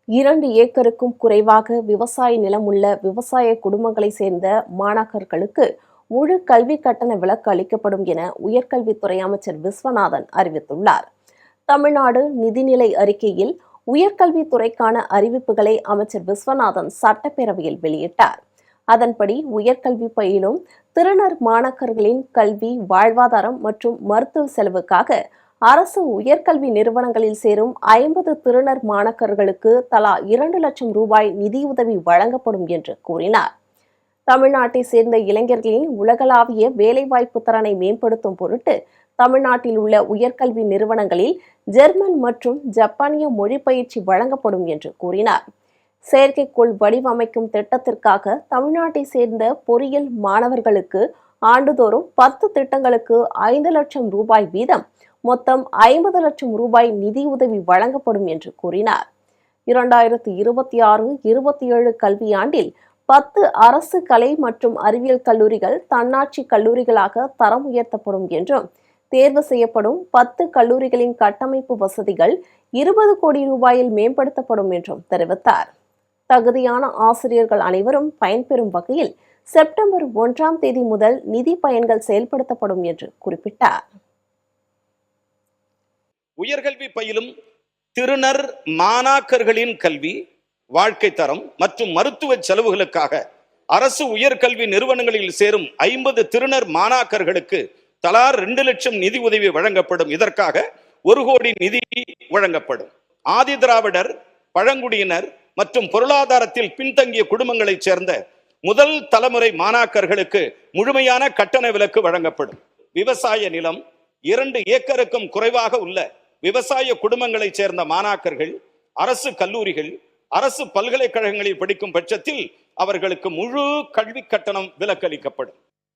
2 ஏக்கருக்கும் குறைவாக விவசாய நிலம் உள்ள விவசாய குடும்பங்களைச் சேர்ந்த மாணாக்கர்களுக்கு முழு கல்வி கட்டண விலக்கு அளிக்கப்படும் என உயர்கல்வித்துறை அமைச்சர் விஸ்வநாதன் அறிவித்துள்ளார். தமிழ்நாடு நிதிநிலை அறிக்கையில் உயர்கல்வித்துறைக்கான அறிவிப்புகளை அமைச்சர் விஸ்வநாதன் சட்டப்பேரவையில் வெளியிட்டார். அதன்படி உயர்கல்வி பயிலும் திருநர் மாணாக்கர்களின் கல்வி, வாழ்வாதாரம் மற்றும் மருத்துவ செலவுக்காக அரசு உயர்கல்வி நிறுவனங்களில் சேரும் 50 திருநர் மாணாக்கர்களுக்கு தலா 2 லட்சம் ரூபாய் நிதியுதவி வழங்கப்படும் என்று கூறினார். தமிழ்நாட்டை சேர்ந்த இளைஞர்களின் உலகளாவிய வேலைவாய்ப்பு திறனை மேம்படுத்தும் பொருட்டு தமிழ்நாட்டில் உள்ள உயர்கல்வி நிறுவனங்களில் ஜெர்மன் மற்றும் ஜப்பானிய மொழி பயிற்சி வழங்கப்படும் என்று கூறினார். செயற்கைக்கோள் வடிவமைக்கும் திட்டத்திற்காக தமிழ்நாட்டை சேர்ந்த பொறியியல் மாணவர்களுக்கு ஆண்டுதோறும் 10 திட்டங்களுக்கு 5 லட்சம் ரூபாய் வீதம் மொத்தம் 50 லட்சம் ரூபாய் நிதியுதவி வழங்கப்படும் என்று கூறினார். 2026-27 கல்வியாண்டில் 10 அரசு கலை மற்றும் அறிவியல் கல்லூரிகள் தன்னாட்சி கல்லூரிகளாக தரம் உயர்த்தப்படும் என்றும், தேர்வு செய்யப்படும் 10 கல்லூரிகளின் கட்டமைப்பு வசதிகள் 20 கோடி ரூபாயில் மேம்படுத்தப்படும் என்றும் தெரிவித்தார். தகுதியான ஆசிரியர்கள் அனைவரும் பயன்பெறும் வகையில் செப்டம்பர் 1ஆம் தேதி முதல் நிதி பயன்கள் செயல்படுத்தப்படும் என்று குறிப்பிட்டார். உயர்கல்வி பயிலும் திருநர் மாணாக்கர்களின் கல்வி, வாழ்க்கை தரம் மற்றும் மருத்துவ செலவுகளுக்காக அரசு உயர்கல்வி நிறுவனங்களில் சேரும் 50 திருநர் மாணாக்கர்களுக்கு தலா 2 லட்சம் நிதி உதவி வழங்கப்படும். இதற்காக 1 கோடி நிதி வழங்கப்படும். ஆதி திராவிடர், பழங்குடியினர் மற்றும் பொருளாதாரத்தில் பின்தங்கிய குடும்பங்களைச் சேர்ந்த முதல் தலைமுறை மாணாக்கர்களுக்கு முழுமையான கட்டண விலக்கு வழங்கப்படும். விவசாய நிலம் 2 ஏக்கருக்கும் குறைவாக உள்ள விவசாய குடும்பங்களைச் சேர்ந்த மாணாக்கர்கள் அரசு கல்லூரிகள், அரசு பல்கலைக்கழகங்களில் படிக்கும் பட்சத்தில் அவர்களுக்கு முழு கல்வி கட்டணம் விலக்களிக்கப்படும்.